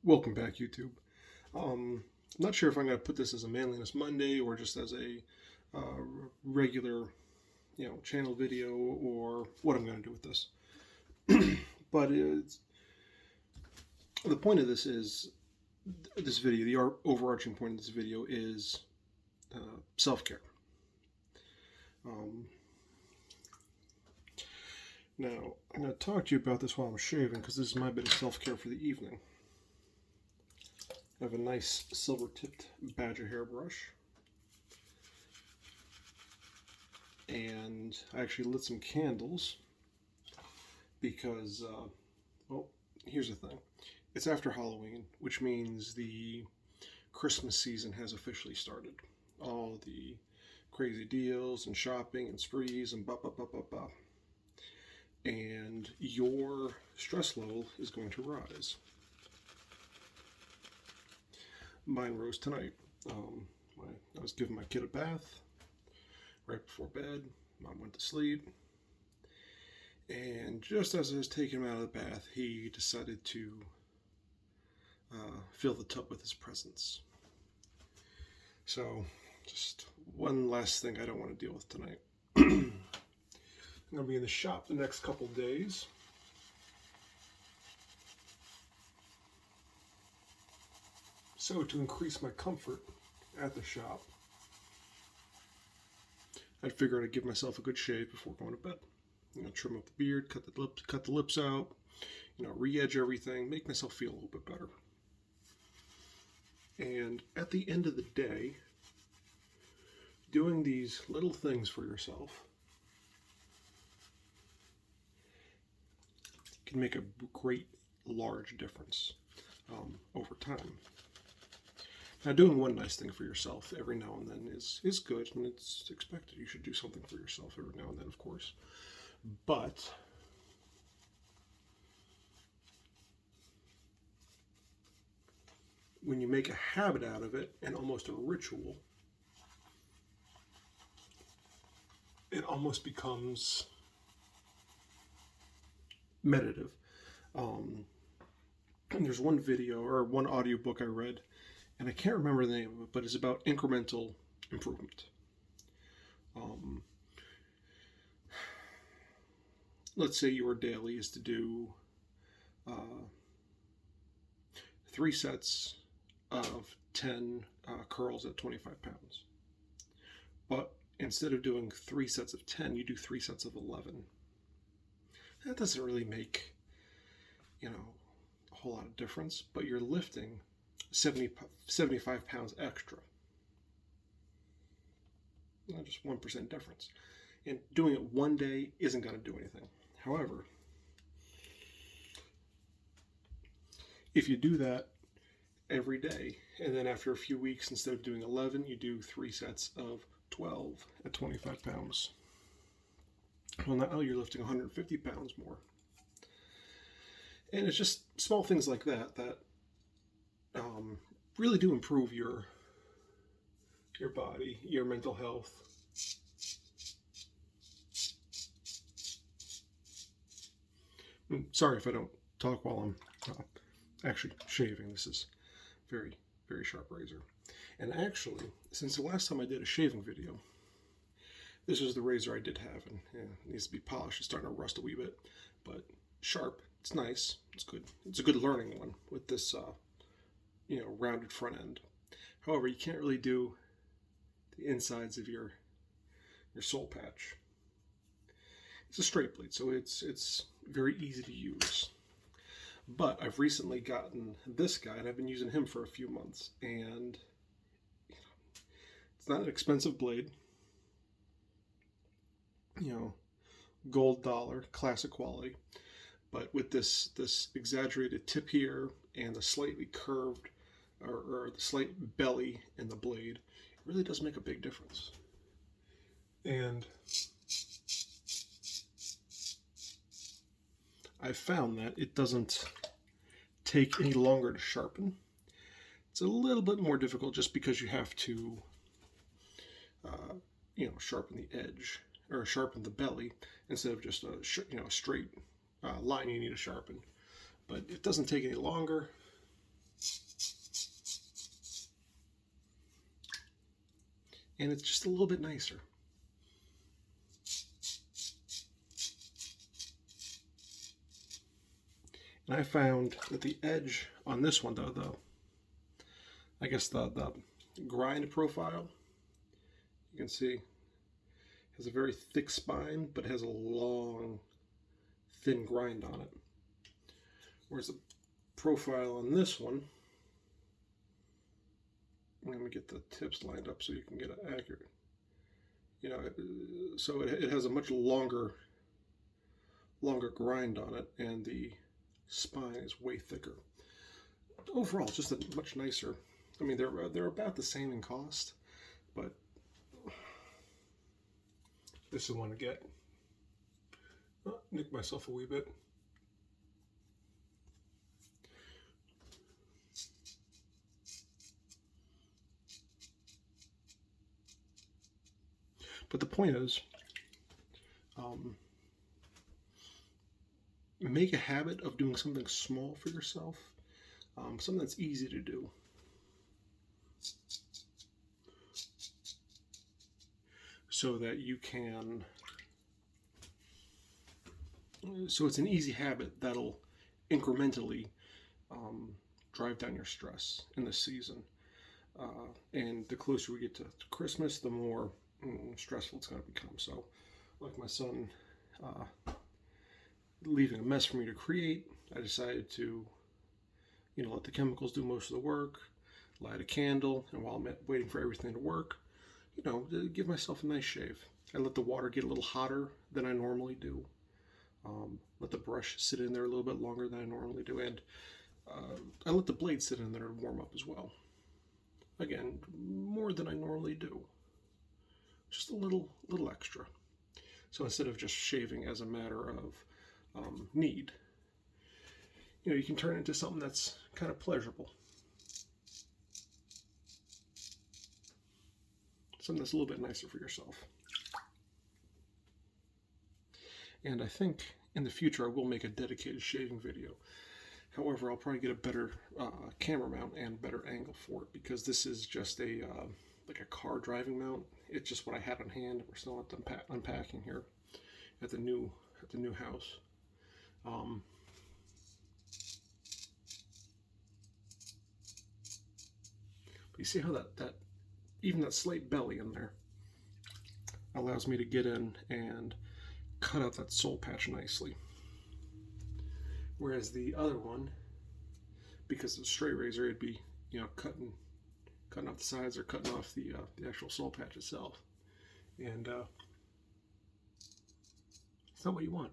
Welcome back, YouTube. I'm not sure if I'm going to put this as a Manliness Monday or just as a regular, channel video or what I'm going to do with this. But the point of this video, the overarching point of this video is self-care. Now, I'm going to talk to you about this while I'm shaving because this is my bit of self-care for the evening. I have a nice silver-tipped badger hairbrush, and I actually lit some candles because, well, here's the thing. It's after Halloween, which means the Christmas season has officially started. All the crazy deals and shopping and sprees and blah. And your stress level is going to rise. Mine rose tonight. I was giving my kid a bath right before bed. Mom went to sleep. And just as I was taking him out of the bath, he decided to fill the tub with his presence. So, just one last thing I don't want to deal with tonight. I'm going to be in the shop the next couple days. So, to increase my comfort at the shop, I figured I'd give myself a good shave before going to bed. Trim up the beard, cut the lips out, re-edge everything, make myself feel a little bit better. And at the end of the day, doing these little things for yourself can make a great, large difference over time. Now, doing one nice thing for yourself every now and then is good, and it's expected. You should do something for yourself every now and then, of course. But when you make a habit out of it and almost a ritual, it almost becomes meditative. And there's one video or one audiobook I read, and I can't remember the name of it, but it's about incremental improvement. Let's say your daily is to do 3 sets of 10 curls at 25 pounds. But instead of doing 3 sets of 10, you do 3 sets of 11. That doesn't really make, a whole lot of difference, but you're lifting 75 pounds extra. Just 1% difference. And doing it one day isn't going to do anything. However, if you do that every day, and then after a few weeks, instead of doing 11, you do 3 sets of 12 at 25 pounds. Well, now you're lifting 150 pounds more. And it's just small things like that really do improve your body, your mental health. Sorry if I don't talk while I'm actually shaving. This is very, very sharp razor. And actually, since the last time I did a shaving video, this is the razor I did have, and it needs to be polished. It's starting to rust a wee bit, but sharp. It's nice. It's good. It's a good learning one with this, rounded front end. However, you can't really do the insides of your soul patch. It's a straight blade, so it's very easy to use. But I've recently gotten this guy, and I've been using him for a few months, and it's not an expensive blade. Gold dollar, classic quality. But with this exaggerated tip here and the slightly curved or the slight belly in the blade, it really does make a big difference. And I've found that it doesn't take any longer to sharpen. It's a little bit more difficult just because you have to, sharpen the edge or sharpen the belly instead of just a straight line you need to sharpen. But it doesn't take any longer. and it's just a little bit nicer. And I found that the edge on this one, though, I guess the grind profile, you can see, has a very thick spine, but has a long, thin grind on it. Whereas the profile on this one, let me get the tips lined up so you can get it accurate. You know, so it has a much longer grind on it, and the spine is way thicker. Overall, it's just a much nicer. I mean, they're about the same in cost, but this is one to get. Oh, nicked myself a wee bit. But the point is, make a habit of doing something small for yourself, something that's easy to do. So that you can, so it's an easy habit that'll incrementally drive down your stress in this season. And the closer we get to Christmas, the more stressful it's going to become. So, like my son leaving a mess for me to create, I decided to, let the chemicals do most of the work, light a candle, and while I'm waiting for everything to work, give myself a nice shave. I let the water get a little hotter than I normally do. Let the brush sit in there a little bit longer than I normally do, and I let the blade sit in there and warm up as well. Again, more than I normally do. Just a little extra. So instead of just shaving as a matter of need, you can turn it into something that's kind of pleasurable. Something that's a little bit nicer for yourself. And I think in the future I will make a dedicated shaving video. However, I'll probably get a better camera mount and better angle for it, because this is just a like a car driving mount. It's just what I had on hand. We're still at the unpacking here at the new house. But you see how that even that slate belly in there allows me to get in and cut out that soul patch nicely. Whereas the other one, because it's a straight razor, it'd be cutting off the sides or cutting off the actual soul patch itself, and it's not what you want.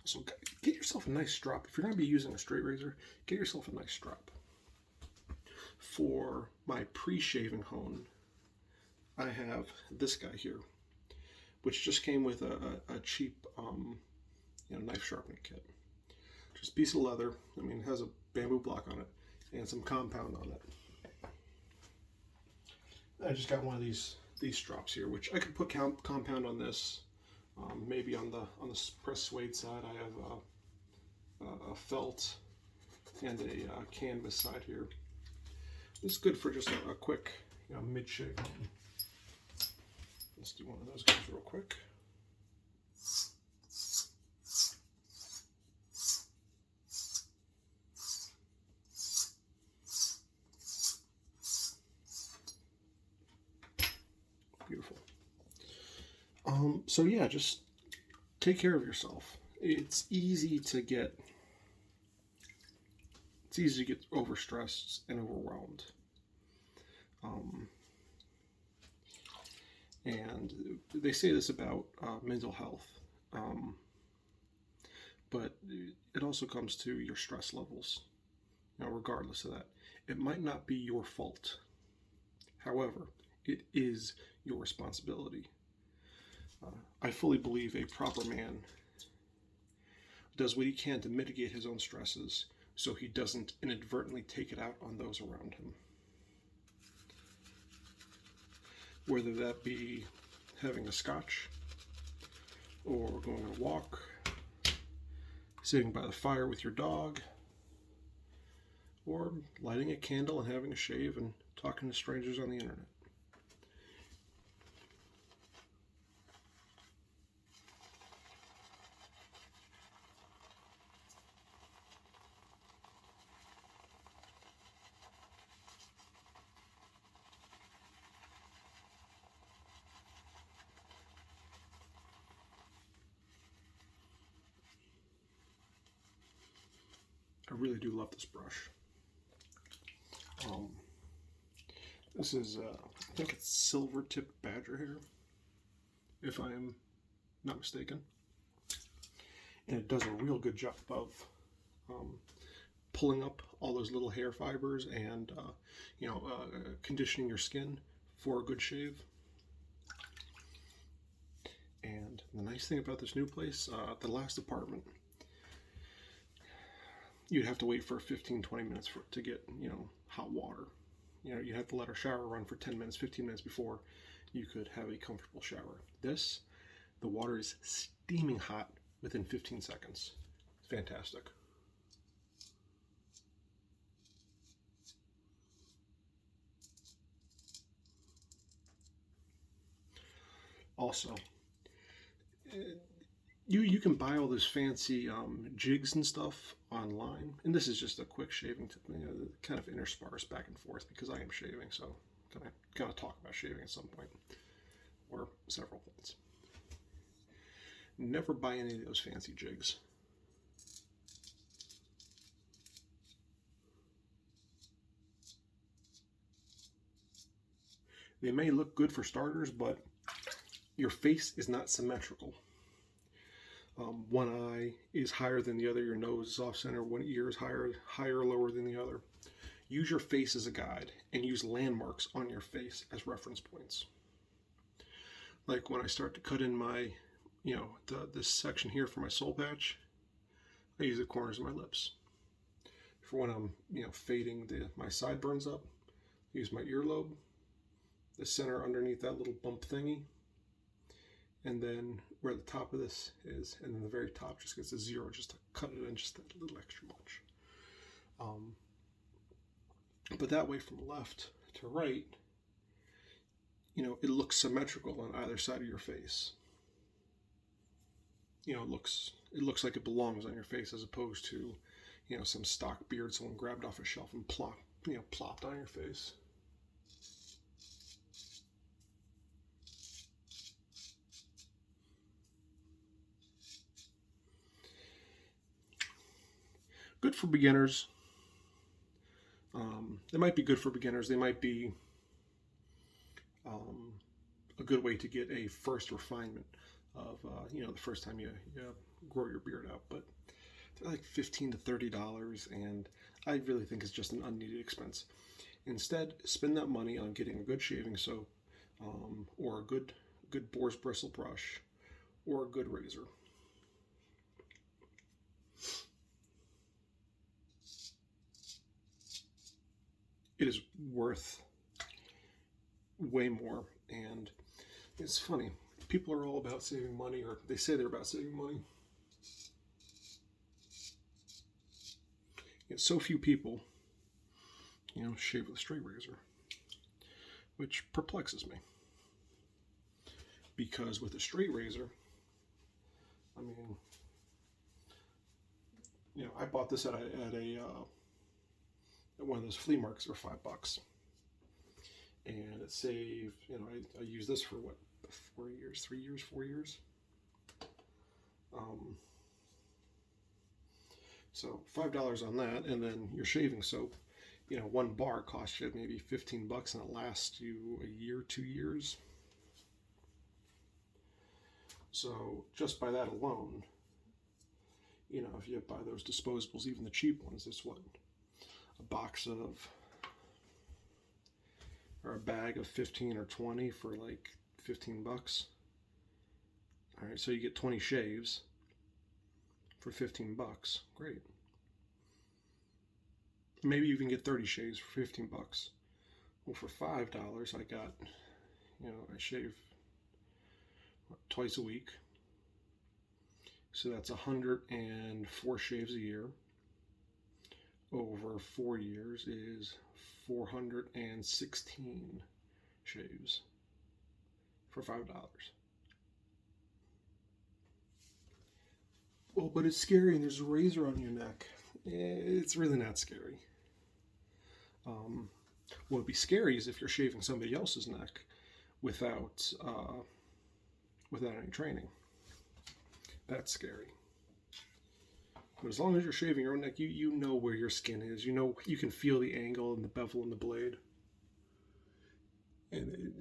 So get yourself a nice strop. If you're going to be using a straight razor, get yourself a nice strop. For my pre-shaving hone, I have this guy here, which just came with a cheap knife sharpening kit. Just a piece of leather. I mean, it has a bamboo block on it and some compound on it. I just got one of these strops here, which I could put compound on this. Maybe on the pressed suede side, I have a felt and a canvas side here. It's good for just a quick mid-shave. Let's do one of those guys real quick. Beautiful. So yeah, just take care of yourself. It's easy to get overstressed and overwhelmed. And they say this about mental health, but it also comes to your stress levels. Regardless of that, it might not be your fault. However, it is your responsibility. I fully believe a proper man does what he can to mitigate his own stresses so he doesn't inadvertently take it out on those around him. Whether that be having a scotch, or going on a walk, sitting by the fire with your dog, or lighting a candle and having a shave and talking to strangers on the internet. I really do love this brush. This is, I think it's silver tip badger hair, if I'm not mistaken. And it does a real good job of pulling up all those little hair fibers and, conditioning your skin for a good shave. And the nice thing about this new place, the last apartment, you'd have to wait for 15-20 minutes for it to get, hot water. You have to let our shower run for 10 minutes, 15 minutes before you could have a comfortable shower. This, the water is steaming hot within 15 seconds. It's fantastic. Also, you can buy all this fancy jigs and stuff online, and this is just a quick shaving tip, kind of interspersed back and forth because I am shaving, so I'm gonna talk about shaving at some point or several points. Never buy any of those fancy jigs. They may look good for starters, but your face is not symmetrical. One eye is higher than the other, your nose is off center, one ear is higher or lower than the other. Use your face as a guide and use landmarks on your face as reference points. Like when I start to cut in my, this section here for my soul patch, I use the corners of my lips. For when I'm, fading my sideburns up, I use my earlobe, the center underneath that little bump thingy, and then where the top of this is, and then the very top just gets a 0 just to cut it in just a little extra much. But that way from left to right, it looks symmetrical on either side of your face. It looks like it belongs on your face as opposed to, some stock beard someone grabbed off a shelf and plopped on your face. Good for beginners. They might be good for beginners. They might be a good way to get a first refinement of, the first time you grow your beard out. But they're like $15 to $30, and I really think it's just an unneeded expense. Instead, spend that money on getting a good shaving soap, or a good boar's bristle brush, or a good razor. It is worth way more, and it's funny. People are all about saving money, or they say they're about saving money. Yet so few people, shave with a straight razor, which perplexes me. Because with a straight razor, I bought this at one of those flea markets for $5, and it saved. I used this for 4 years. So $5 on that, and then your shaving soap. One bar costs you maybe $15, and it lasts you a year, 2 years. So just by that alone, if you buy those disposables, even the cheap ones, it's what? A box of, or a bag of 15 or 20 for like $15. All right, so you get 20 shaves for $15. Great. Maybe you can get 30 shaves for $15. Well, for $5, I got, I shave twice a week. So that's 104 shaves a year. over 4 years is 416 shaves for $5. Well, but it's scary and there's a razor on your neck. It's really not scary. What would be scary is if you're shaving somebody else's neck without any training. That's scary. But as long as you're shaving your own neck, you know where your skin is. You know, you can feel the angle and the bevel and the blade. And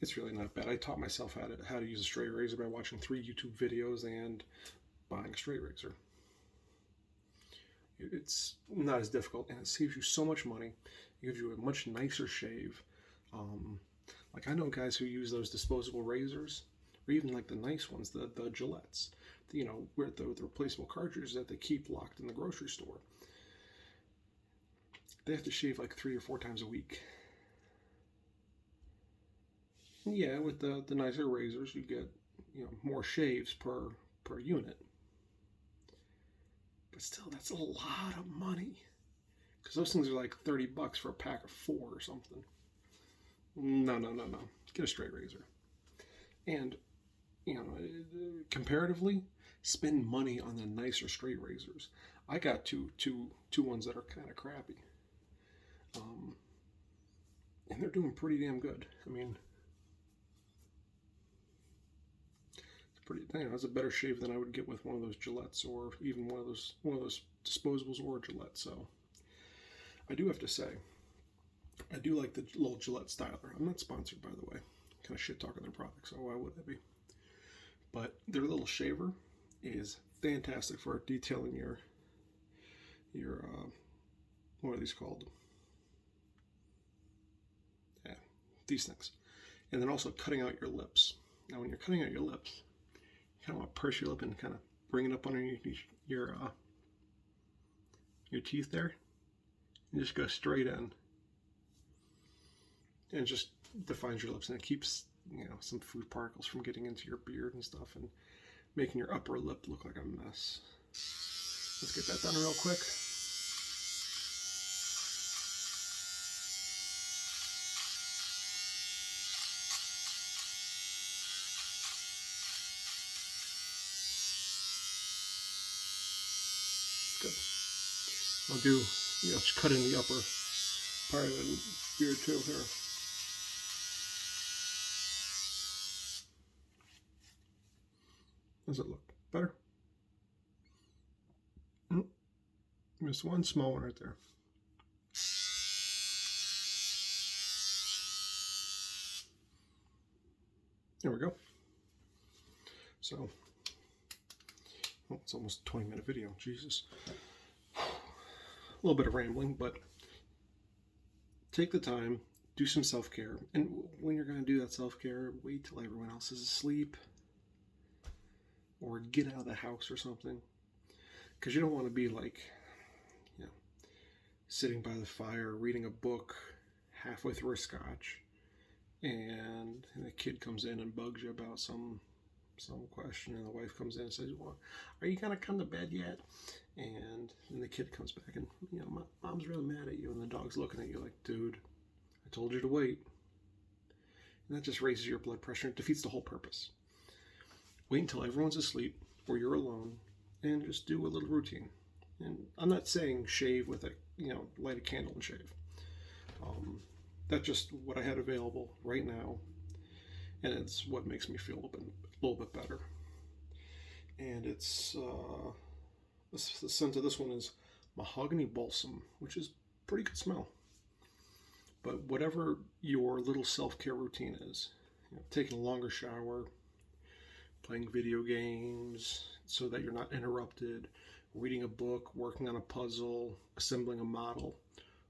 it's really not bad. I taught myself how to use a straight razor by watching 3 YouTube videos and buying a straight razor. It's not as difficult, and it saves you so much money. It gives you a much nicer shave. Like, I know guys who use those disposable razors, or even like the nice ones, the Gillettes, you know, where the replaceable cartridges that they keep locked in the grocery store. They have to shave like 3 or 4 times a week. Yeah, with the nicer razors, you get, you know, more shaves per unit. But still, that's a lot of money. Because those things are like $30 for a pack of 4 or something. No. Get a straight razor. And, you know, comparatively, spend money on the nicer straight razors. I got two ones that are kind of crappy. And they're doing pretty damn good. I mean, it's a better shave than I would get with one of those Gillettes, or even one of those disposables or Gillette. So I do have to say, I do like the little Gillette styler. I'm not sponsored, by the way. Kind of shit talking their product, so why would I be? But their little shaver is fantastic for detailing your what are these called? Yeah, these things. And then also cutting out your lips. Now, when you're cutting out your lips, you kind of want to purse your lip and kind of bring it up underneath your teeth there, and just go straight in, and it just defines your lips, and it keeps, you know, some food particles from getting into your beard and stuff, and making your upper lip look like a mess. Let's get that done real quick. Good. I'll do, you know, just cut in the upper part of the beard too here. Does it look better? Missed one small one right there. There we go. So, well, it's almost a 20-minute video. Jesus. A little bit of rambling, but take the time, do some self-care. And when you're going to do that self-care, wait till everyone else is asleep, or get out of the house or something. Because you don't want to be like, you know, sitting by the fire, reading a book halfway through a scotch, and the kid comes in and bugs you about some question, and the wife comes in and says, well, are you gonna come to bed yet? And then the kid comes back and, you know, mom's really mad at you, and the dog's looking at you like, dude, I told you to wait. And that just raises your blood pressure and defeats the whole purpose. Wait until everyone's asleep or you're alone and just do a little routine. And I'm not saying shave with a, you know, light a candle and shave. That's just what I had available right now, and it's what makes me feel a little bit better. And it's the scent of this one is mahogany balsam, which is pretty good smell. But whatever your little self-care routine is, you know, taking a longer shower, playing video games so that you're not interrupted, reading a book, working on a puzzle, assembling a model,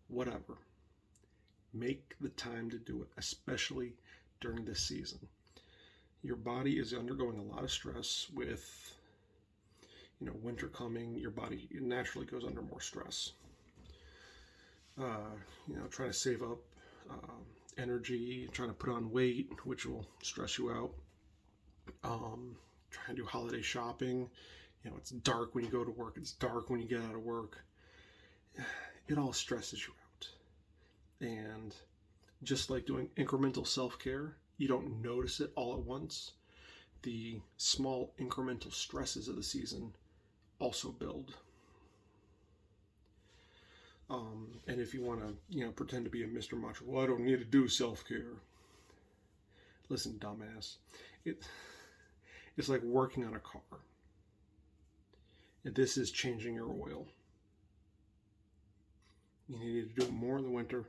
whatever. Make the time to do it, especially during this season. Your body is undergoing a lot of stress with, you know, winter coming. Your body naturally goes under more stress. You know, trying to save up energy, trying to put on weight, which will stress you out. Trying to do holiday shopping. You know, it's dark when you go to work. It's dark when you get out of work. It all stresses you out. And just like doing incremental self-care, you don't notice it all at once. The small incremental stresses of the season also build. And if you want to, you know, pretend to be a Mr. Macho, well, I don't need to do self-care. Listen, dumbass. It's like working on a car. And this is changing your oil. You need to do it more in the winter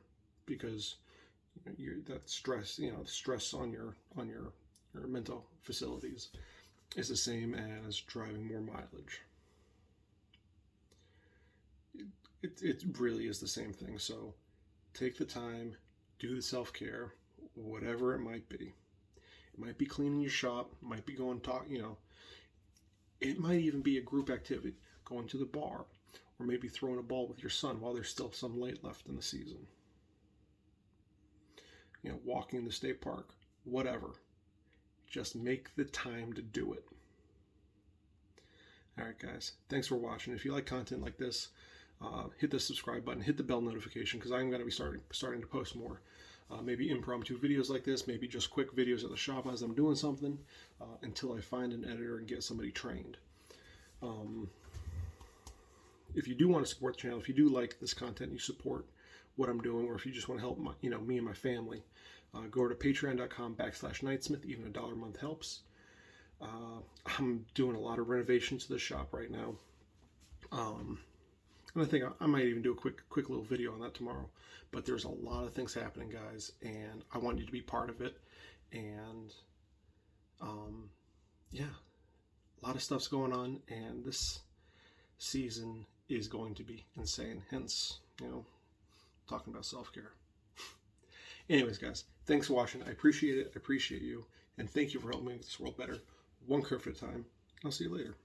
because that stress, you know, the stress on your mental facilities is the same as driving more mileage. It really is the same thing. So take the time, do the self-care, whatever it might be. It might be cleaning your shop, might be going talk, you know, it might even be a group activity, going to the bar, or maybe throwing a ball with your son while there's still some light left in the season. You know, walking in the state park, whatever. Just make the time to do it. All right, guys. Thanks for watching. If you like content like this, hit the subscribe button, hit the bell notification, because I'm going to be starting to post more. Maybe impromptu videos like this, maybe just quick videos at the shop as I'm doing something, until I find an editor and get somebody trained. If you do want to support the channel, if you do like this content, you support what I'm doing, or if you just want to help me and my family, go to patreon.com/Knightsmith. Even $1 a month helps. I'm doing a lot of renovations to the shop right now. And I think I might even do a quick little video on that tomorrow. But there's a lot of things happening, guys, and I want you to be part of it. And yeah, a lot of stuff's going on, and this season is going to be insane. Hence, you know, talking about self-care. Anyways, guys, thanks for watching. I appreciate it. I appreciate you, and thank you for helping make this world better, one curve at a time. I'll see you later.